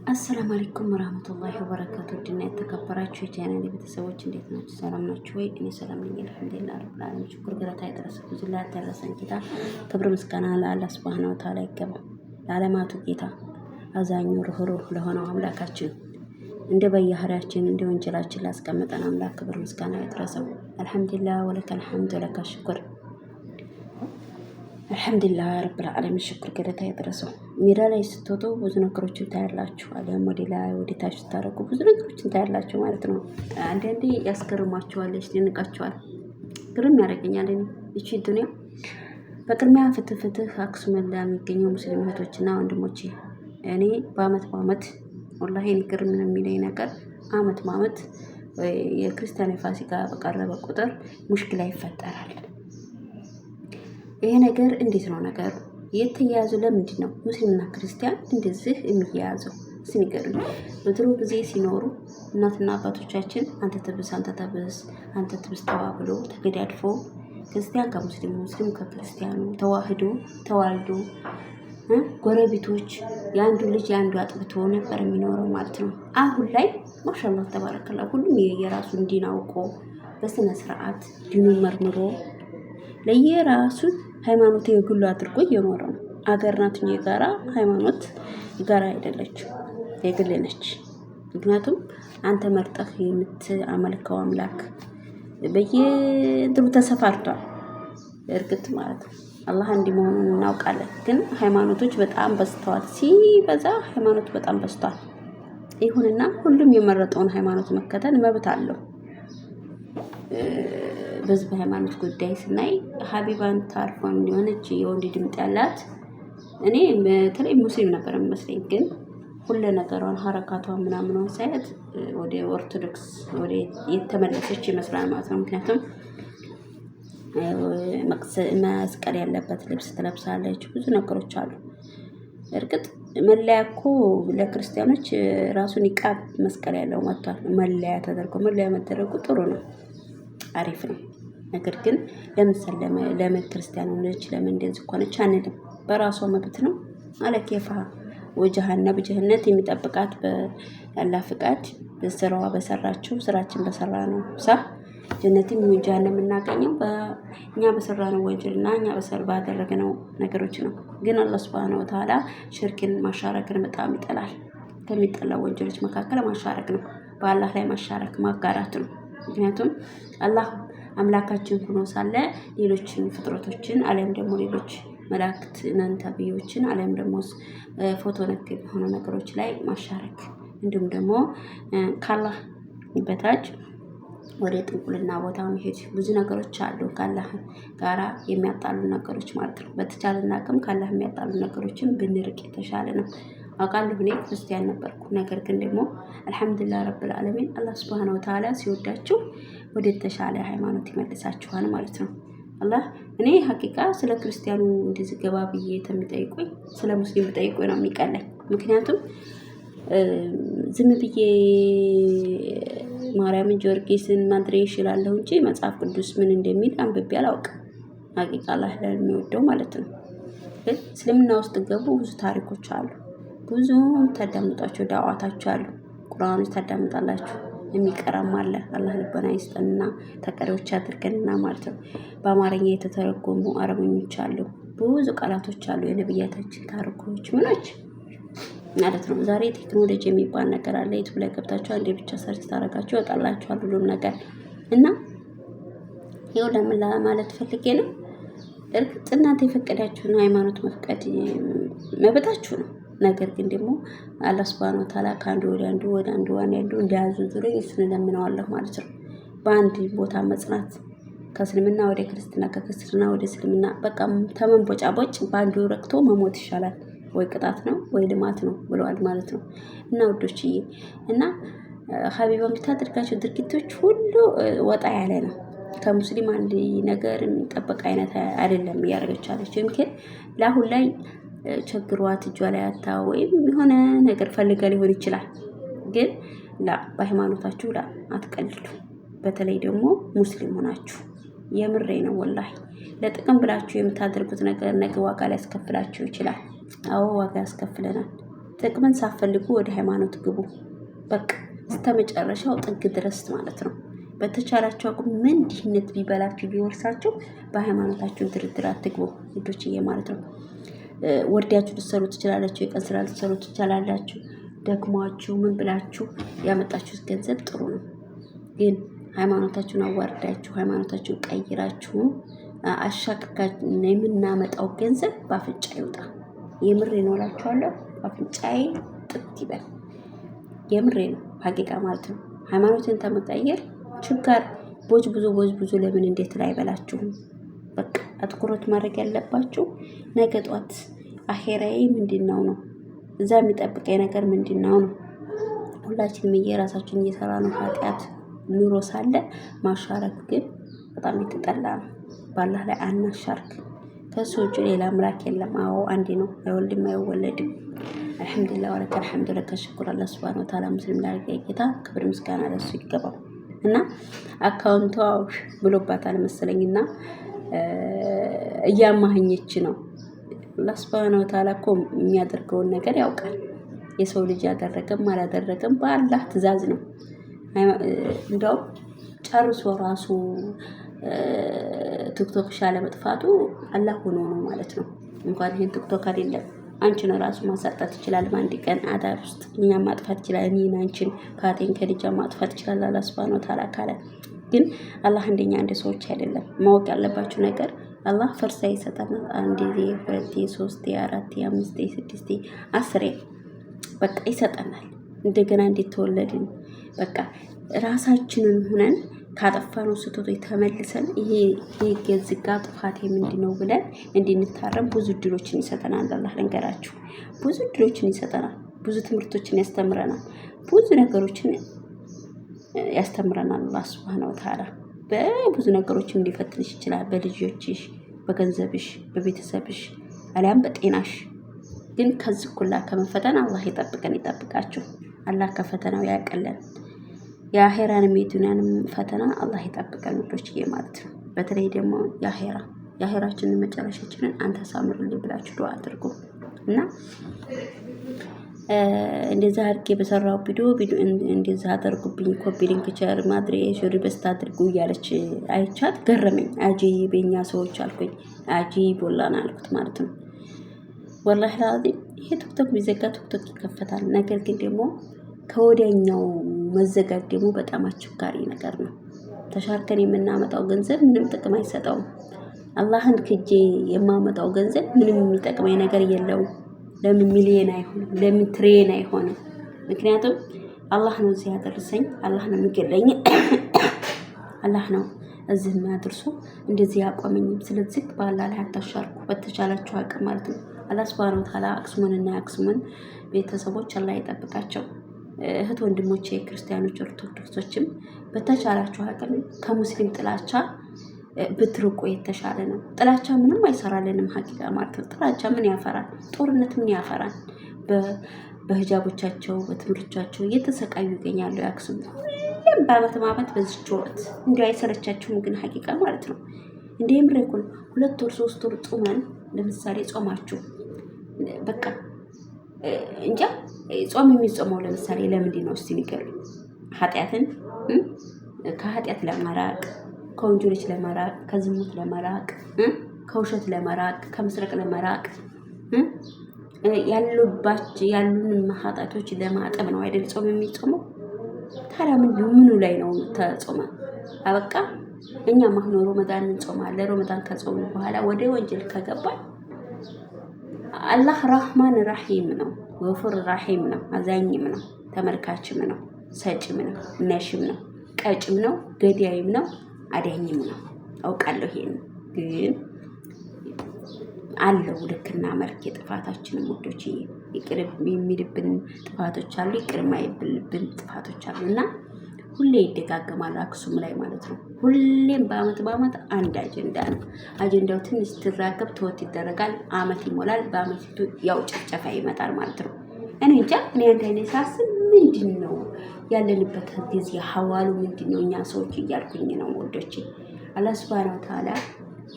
አሰላሙ አለይኩም ወራህመቱላሂ ወበረካቱ። ድና የተከበራችሁ የቻናሌ ቤተሰቦች እንዴት ናችሁ? ሰላም ናችሁ ወይ? እኔ ሰላም ነኝ አልሐምዱሊላህ ረብል ዓለሚን። ሽኩር ገለታ ይድረስ ብዙላ ያደረሰን ጌታ ክብር ምስጋና ለአላህ ሱብሃነሁ ወተዓላ ይገባው። ለዓለማቱ ጌታ አዛኙ ሩህሩህ ለሆነው አምላካችን እንደ በየህሪያችን እንደ ወንጀላችን ላስቀመጠን አምላክ ክብር ምስጋና ይድረሰው። አልሐምዱሊላህ ወለከል ሐምድ ወለከ ሽኩር አልሐምዱሊላህ ረብል ዓለሚን። ሽኩር ገለታ ይድረሰው። ሜዳ ላይ ስትወጡ ብዙ ነገሮችን ታያላችሁ። አሊያም ወደ ላይ ወደ ታች ስታደርጉ ብዙ ነገሮችን ታያላችሁ ማለት ነው። አንዳንዴ ያስገርማችኋል፣ ያስደንቃችኋል፣ ግርም ያደርገኛል። እቺ ዱንያ በቅድሚያ ፍትህ አክሱም ለሚገኘው ሙስሊም እህቶችና ወንድሞቼ እኔ በአመት ወላሂ እኔ ግርም የሚለኝ ነገር አመት የክርስቲያን ፋሲካ በቀረበ ቁጥር ሙሽኪላ ይፈጠራል። ይሄ ነገር እንዴት ነው ነገሩ? የተያያዙ ለምንድን ነው ሙስሊምና ክርስቲያን እንደዚህ የሚያያዘው? ሲኒገሩኝ በድሮ ጊዜ ሲኖሩ እናትና አባቶቻችን አንተ ትብስ አንተ ትብስ ተባብሎ ተገዳድፎ ክርስቲያን ከሙስሊሙ ሙስሊም ከክርስቲያኑ ተዋልዶ ጎረቤቶች የአንዱ ልጅ የአንዱ አጥብቶ ነበር የሚኖረው ማለት ነው። አሁን ላይ ማሻአላህ ተባረከላ ሁሉም የራሱን ዲን አውቆ በስነ ስርዓት ዲኑን መርምሮ ለየራሱ ሃይማኖት የግሉ አድርጎ እየኖረ ነው። አገር ናት እንጂ የጋራ ሃይማኖት የጋራ አይደለችም፣ የግል ነች። ምክንያቱም አንተ መርጠህ የምታመልከው አምላክ በየእንትኑ ተሰፋርቷል። እርግጥ ማለት ነው አላህ እንዲህ መሆኑን እናውቃለን። ግን ሃይማኖቶች በጣም በዝተዋል። ሲበዛ ሃይማኖት በጣም በዝቷል። ይሁንና ሁሉም የመረጠውን ሃይማኖት መከተል መብት አለው። በዚህ በሃይማኖት ጉዳይ ስናይ ሀቢባን ታርፎን የሆነች የወንድ ድምጥ ያላት እኔ በተለይ ሙስሊም ነበር የሚመስለኝ፣ ግን ሁሉ ነገሯን ሀረካቷን ምናምኗን ሳያት ወደ ኦርቶዶክስ ወደ የተመለሰች ይመስላል ማለት ነው። ምክንያቱም መስቀል ያለበት ልብስ ትለብሳለች። ብዙ ነገሮች አሉ። እርግጥ መለያ እኮ ለክርስቲያኖች ራሱን ኒቃብ መስቀል ያለው መጥቷል። መለያ ተደርጎ መለያ መደረጉ ጥሩ ነው፣ አሪፍ ነው። ነገር ግን ለምን ክርስቲያኑ ልጅ ለምን እንደዚህ ሆነች አንልም። በራሷ መብት ነው። አለከፋ ወጀሃነት የሚጠብቃት በአላህ ፍቃድ በስራዋ በሰራችው ስራችን በሰራ ነው ጀነትም ወጀሃነም የምናገኘው በእኛ በሰራነው ወንጀልና እኛ ባደረግነው ነገሮች ነው። ግን አላህ Subhanahu Wa Ta'ala ሽርክን ማሻረክን በጣም ይጠላል። ከሚጠላው ወንጀሎች መካከል ማሻረክ ነው። በአላህ ላይ ማሻረክ ማጋራት ነው። ምክንያቱም አላህ አምላካችን ሆኖ ሳለ ሌሎችን ፍጥረቶችን አለም ደግሞ ሌሎች መላእክት ተብዮችን አለም ደግሞ ፎቶ ነክ የሆኑ ነገሮች ላይ ማሻረክ እንዲሁም ደግሞ ካላህ በታች ወደ ጥንቁልና ቦታ መሄድ ብዙ ነገሮች አሉ። ካላህ ጋራ የሚያጣሉ ነገሮች ማለት ነው። በተቻለና አቅም ካላህ የሚያጣሉ ነገሮችን ብንርቅ የተሻለ ነው። አውቃለሁ እኔ ክርስቲያን ነበርኩ። ነገር ግን ደግሞ አልሐምዱሊላህ ረብል ዓለሚን አላህ Subhanahu Wa Ta'ala ሲወዳችሁ ወደ ተሻለ ሃይማኖት ይመልሳችኋል ማለት ነው። አላህ እኔ ሐቂቃ ስለ ክርስቲያኑ እንደዚህ ገባ ብዬ ተምጠይቁኝ ስለ ሙስሊም ብጠይቁኝ ነው የሚቀለኝ። ምክንያቱም ዝም ብዬ ማርያምን ጊዮርጊስን ማድረግ ይችላለሁ እንጂ መጽሐፍ ቅዱስ ምን እንደሚል አንብቤ አላውቅም። ሐቂቃ አላህ ለሚወደው ማለት ነው። ግን እስልምና ውስጥ ገቡ ብዙ ታሪኮች አሉ። ብዙ ታዳምጣቸው ዳዋታቸው አሉ። ቁርአኖች ታዳምጣላችሁ። የሚቀራም አለ። አላህ ልቦና ይስጠንና ተቀሪዎች አድርገንና ማለት ነው። በአማርኛ የተተረጎሙ አረበኞች አሉ። ብዙ ቃላቶች አሉ። የነብያታችን ታሪኮች ምኖች ማለት ነው። ዛሬ ቴክኖሎጂ የሚባል ነገር አለ። ዩቲዩብ ላይ ገብታችሁ አንዴ ብቻ ሰርች ታረጋችሁ ይወጣላችኋል ሁሉም ነገር እና ይኸው ለምን ማለት ፈልጌ ነው። እርግጥ እናንተ የፈቀዳችሁን ሃይማኖት መፍቀድ መብታችሁ ነው። ነገር ግን ደግሞ አላህ Subhanahu Wa Ta'ala ከአንዱ ወደ አንዱ እንዲያዙ ዙሪያ እንለምነዋለሁ ማለት ነው። በአንድ ቦታ መጽናት ከእስልምና ወደ ክርስትና ከክርስትና ወደ እስልምና በቃ ተመንቦጫቦጭ በአንዱ ረክቶ መሞት ይሻላል። ወይ ቅጣት ነው ወይ ልማት ነው ብለዋል ማለት ነው። እና ውዶችዬ እና ሀቢባ የምታደርጋቸው ድርጊቶች ሁሉ ወጣ ያለ ነው። ከሙስሊም አንድ ነገር የሚጠበቅ አይነት አይደለም እያደረገች አለች። ግን ለአሁን ላይ ቸግሯት እጇ ላይ አታ ወይም የሆነ ነገር ፈልጋ ሊሆን ይችላል። ግን በሃይማኖታችሁ አትቀልዱ። በተለይ ደግሞ ሙስሊም ሆናችሁ የምሬ ነው ወላሂ ለጥቅም ብላችሁ የምታደርጉት ነገር ነገ ዋጋ ሊያስከፍላችሁ ይችላል። አዎ ዋጋ ያስከፍለናል። ጥቅምን ሳትፈልጉ ወደ ሃይማኖት ግቡ። በቃ እስከመጨረሻው ጥግ ድረስ ማለት ነው። በተቻላችሁ አቅም ምን ድህነት ቢበላችሁ ቢወርሳችሁ በሃይማኖታችሁ ድርድር አትግቡ ውዶችዬ ማለት ነው። ወርዳችሁ ልትሰሩ ትችላላችሁ፣ የቀን ስራ ልትሰሩ ትችላላችሁ። ደግሟችሁ ምን ብላችሁ ያመጣችሁት ገንዘብ ጥሩ ነው። ግን ሃይማኖታችሁን አዋርዳችሁ ሃይማኖታችሁን ቀይራችሁ አሻክካችሁ የምናመጣው ገንዘብ በአፍንጫ ይውጣ። የምሬ ነው እላችኋለሁ። በአፍንጫዬ ጥጥ ይበል። የምሬ ነው ሀቂቃ ማለት ነው። ሃይማኖትን ተመቀየር ችግር ቦጅ ብዙ ለምን እንዴት ላይ አይበላችሁም? በቃ አትኩሮት ማድረግ ያለባችሁ ነገ ጧት አኼራዬ ምንድነው ነው እዛ የሚጠብቀኝ ነገር ምንድነው ነው። ሁላችንም የራሳችን እየሰራ ነው ኃጢአት ኑሮ ሳለ ማሻረክ ግን በጣም የተጠላ ነው። በአላህ ላይ አናሻርክ። ከሱ ውጭ ሌላ አምላክ የለም። አዎ አንዴ ነው፣ አይወልድም አይወለድም። አልሐምዱሊላህ ወለከ አልሐምዱ ለከ ሽኩር አላህ ሱብሃነሁ ወተዓላ ሙስሊም ላደረገኝ ጌታ ክብር ምስጋና ለሱ ይገባው። እና አካውንቷ ብሎባታል መሰለኝና እያማህኘች ነው። አላህ ሱብሃነሁ ወተዓላ እኮ የሚያደርገውን ነገር ያውቃል። የሰው ልጅ ያደረገም አላደረገም በአላህ ትዕዛዝ ነው። እንደው ጨርሶ ራሱ ቲክቶክ ሻለ መጥፋቱ አላህ ሆኖ ነው ማለት ነው። እንኳን ይሄን ቲክቶክ አይደለም አንቺን ራሱ ማሳጣት ይችላል። በአንድ ቀን አዳር ውስጥ እኛም ማጥፋት ይችላል። እኔን አንቺን ፋቴን ከልጃ ማጥፋት ይችላል አላህ ሱብሃነሁ ወተዓላ ካለ። ግን አላህ እንደኛ እንደ ሰዎች አይደለም። ማወቅ ያለባችሁ ነገር አላህ ፈርሳ ይሰጠናል። አንዴ፣ ሁለቴ፣ ሶስቴ፣ አራቴ፣ አምስቴ፣ ስድስቴ፣ አስሬ በቃ ይሰጠናል። እንደገና እንዴት ተወለድን በቃ ራሳችንን ሆነን ካጠፋነው ስህተቶች ተመልሰን ይሄ ገዝጋ ጥፋቴ ምንድነው ብለን እንድንታረም ብዙ እድሎችን ይሰጠናል። አላህ ልንገራችሁ ብዙ እድሎችን ይሰጠናል። ብዙ ትምህርቶችን ያስተምረናል። ብዙ ነገሮችን ያስተምረናል። አላህ ሱብሃነሁ ወተዓላ በብዙ ነገሮችን ሊፈትንሽ ይችላል። በልጆችሽ፣ በገንዘብሽ፣ በቤተሰብሽ አሊያም በጤናሽ። ግን ከዚህ ሁላ ከመፈተን አላህ ይጠብቀን ይጠብቃችሁ። አላህ ከፈተናው ያቀለን። የአኼራንም የዱንያንም ፈተና አላህ ይጠብቀን ውዶችዬ ማለት ነው። በተለይ ደግሞ የአኼራችንን መጨረሻችንን አንተ ሳምርልኝ ብላችሁ ዱአ አድርጉ እና እንደዛ አድርጌ በሰራው ቪዲዮ እንደዛ አድርጉብኝ፣ ኮፒ ሊንክ ሼር ማድረግ ሼር በስታ አድርጉ እያለች አይቻት ገረመኝ። አጂበኛ ሰዎች አልኩኝ። አጂቦላና አልኩት ማለት ነው። ወላሂ ላዚም ይሄ ቲክቶክ ቢዘጋ ቲክቶክ ይከፈታል። ነገር ግን ደግሞ ከወዲያኛው መዘጋት ደግሞ በጣም አስቸጋሪ ነገር ነው። ተሻርከን የምናመጣው ገንዘብ ምንም ጥቅም አይሰጠውም። አላህን ክጄ የማመጣው ገንዘብ ምንም የሚጠቅመኝ ነገር የለውም። ለምን ሚሊየን አይሆንም? ለምን ትሬን አይሆንም? ምክንያቱም አላህ ነው እዚህ ያደረሰኝ፣ አላህ ነው የሚገለኝ፣ አላህ ነው እዚህ የሚያደርሱ እንደዚህ ያቆመኝም። ስለዚህ በአላህ ላይ አታሻርኩ በተቻላችሁ አቅም ማለት ነው። አላህ ሱብሃነሁ ወተዓላ አክሱምንና ያክሱምን ቤተሰቦች አላህ ይጠብቃቸው። እህት ወንድሞቼ ክርስቲያኖች ኦርቶዶክሶችም በተቻላችሁ አቅም ከሙስሊም ጥላቻ ብትርቁ የተሻለ ነው። ጥላቻ ምንም አይሰራልንም ሀቂቃ ማለት ነው። ጥላቻ ምን ያፈራል? ጦርነት ምን ያፈራል? በሂጃቦቻቸው በትምህርቶቻቸው እየተሰቃዩ ይገኛሉ። ያክሱም ሁሌም በአመት በዚች ወቅት እንዲሁ አይሰለቻችሁም? ግን ሀቂቃ ማለት ነው እንደ የምሬኩን 2 ወር 3 ወር ጾመን ለምሳሌ ጾማችሁ በቃ እንጃ ጾም የሚጾመው ለምሳሌ ለምንድን ነው እስቲ ንገሩ? ኃጢአትን ከኃጢአት ለመራቅ፣ ከወንጀሎች ለመራቅ፣ ከዝሙት ለመራቅ፣ ከውሸት ለመራቅ፣ ከምስረቅ ለመራቅ ያሉን ኃጢአቶች ለማጠብ ነው አይደል ጾም የሚጾመው? ታዲያ ምኑ ላይ ነው ተጾመ? አበቃ። እኛ ማህኖ ረመዳን እንጾማለን። ረመዳን ከጾሙ በኋላ ወደ ወንጀል ከገባን አላህ ራህማን ራሂም ነው፣ ወፉር ራሂም ነው፣ አዛኝም ነው፣ ተመልካችም ነው፣ ሰጭም ነው፣ ነሽም ነው፣ ቀጭም ነው፣ ገዳይም ነው፣ አዳኝም ነው። አውቃለሁ። ይሄን ግን አለው ልክና መልክ የጥፋታችንን ሙዶች ይቅር የሚልብን ጥፋቶች አሉ፣ ይቅር የማይልብን ጥፋቶች አሉና ሁሌ ይደጋገማል። አክሱም ላይ ማለት ነው። ሁሌም በአመት አንድ አጀንዳ ነው። አጀንዳው ትንሽ ትራገብ ተወት ይደረጋል። አመት ይሞላል። በአመቱ ያው ጨፍጨፋ ይመጣል ማለት ነው። እኔ እንጃ እኔ አንተ አይነት ሳስብ ምንድነው ያለንበት ጊዜ ሐዋሉ ምንድነው እኛ ሰዎች እያልኩኝ ነው ወዶቼ። አላህ ሱብሃነሁ ወተዓላ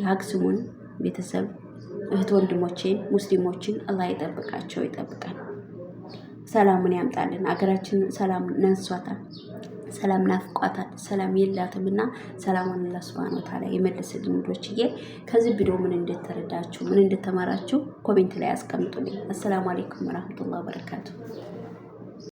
የአክሱሙን ቤተሰብ እህት ወንድሞቼን ሙስሊሞችን አላህ ይጠብቃቸው ይጠብቃል። ሰላምን ያምጣልን። አገራችን ሰላም ነንሷታል፣ ሰላም ናፍቋታል፣ ሰላም የላትምና ሰላሙን አላህ ሱብሃነሁ ወተዓላ ይመልስልን። ወዶችዬ ከዚህ ቪዲዮ ምን እንደተረዳችሁ ምን እንደተማራችሁ ኮሜንት ላይ አስቀምጡልኝ። አሰላሙ አለይኩም ወራህመቱላሂ ወበረካቱ።